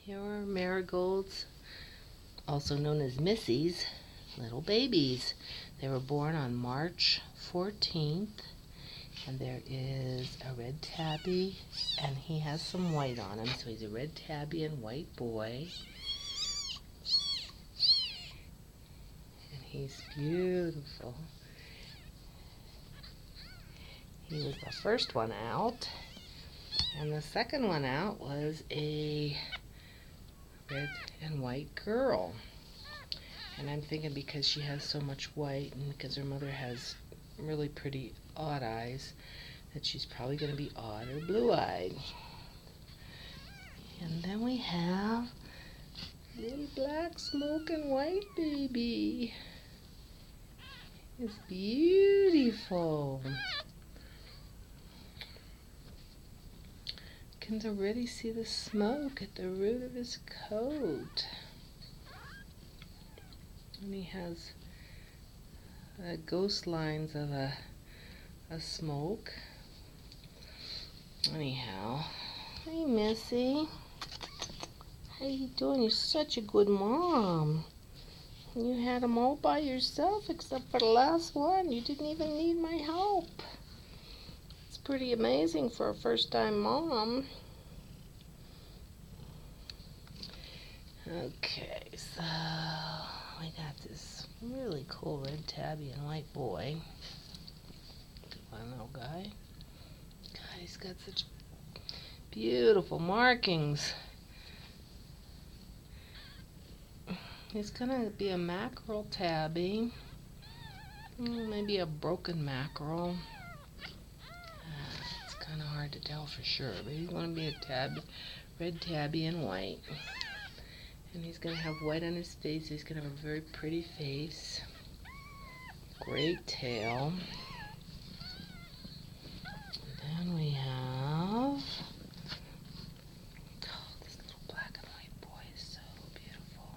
Here are marigolds, also known as Missy's, little babies. They were born on March 14th, and there is a red tabby, and he has some white on him, so he's a red tabby and white boy. And he's beautiful. He was the first one out, and the second one out was a red and white girl. And I'm thinking because she has so much white and because her mother has really pretty odd eyes that she's probably going to be odd or blue-eyed. And then we have little black smoke and white baby. It's beautiful. You can already see the smoke at the root of his coat. And he has ghost lines of a smoke. Anyhow, hey Missy, how you doing? You're such a good mom. You had them all by yourself except for the last one. You didn't even need my help. It's pretty amazing for a first-time mom. Okay, so we got this really cool red tabby and white boy. Good one, little guy. God, he's got such beautiful markings. He's gonna be a mackerel tabby. Maybe a broken mackerel. It's kind of hard to tell for sure, but he's gonna be a tabby, red tabby and white. And he's going to have white on his face. He's going to have a very pretty face. Great tail. And then we have... Oh, this little black and white boy is so beautiful.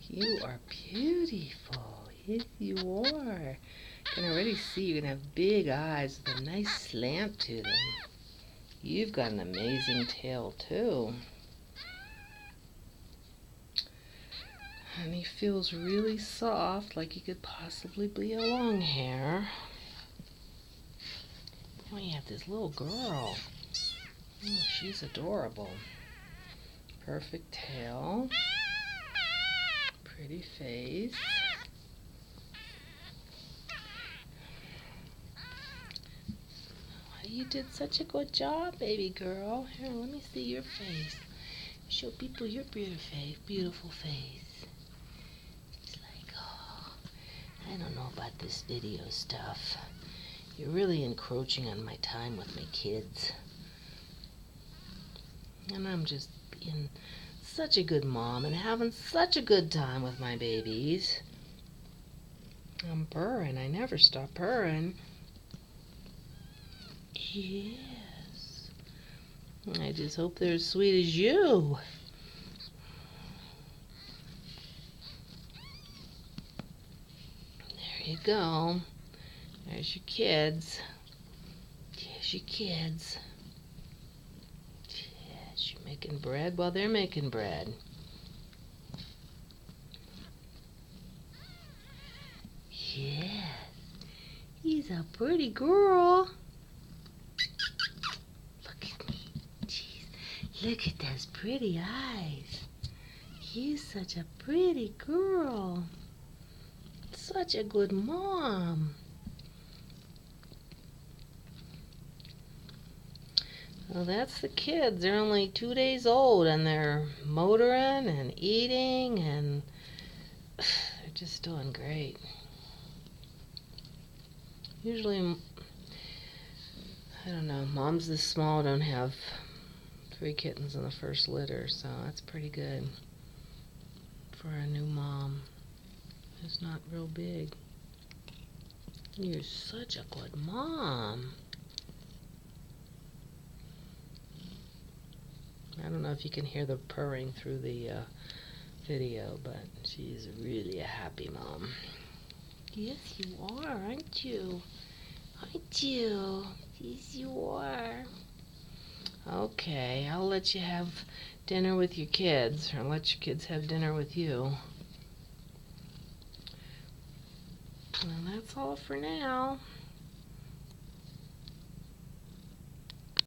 You are beautiful. Yes, you are. You can already see you're going to have big eyes with a nice slant to them. You've got an amazing tail, too. And he feels really soft, like he could possibly be a long hair. And we have this little girl. Oh, she's adorable. Perfect tail. Pretty face. You did such a good job, baby girl. Here, let me see your face. Show people your beautiful face. It's like, oh, I don't know about this video stuff. You're really encroaching on my time with my kids. And I'm just being such a good mom and having such a good time with my babies. I'm purring. I never stop purring. Yes. I just hope they're as sweet as you. There you go. There's your kids. There's your kids. Yes, you're making bread while they're making bread. Yes. He's a pretty girl. Look at those pretty eyes. You're such a pretty girl. Such a good mom. Well, that's the kids. They're only 2 days old and they're motoring and eating and they're just doing great. Usually, I don't know, moms this small don't have 3 kittens in the first litter, so that's pretty good for a new mom who's not real big. You're such a good mom. I don't know if you can hear the purring through the video, but she's really a happy mom. Yes, you are, aren't you? Aren't you? Yes, you are. Okay, I'll let you have dinner with your kids, or let your kids have dinner with you. And that's all for now.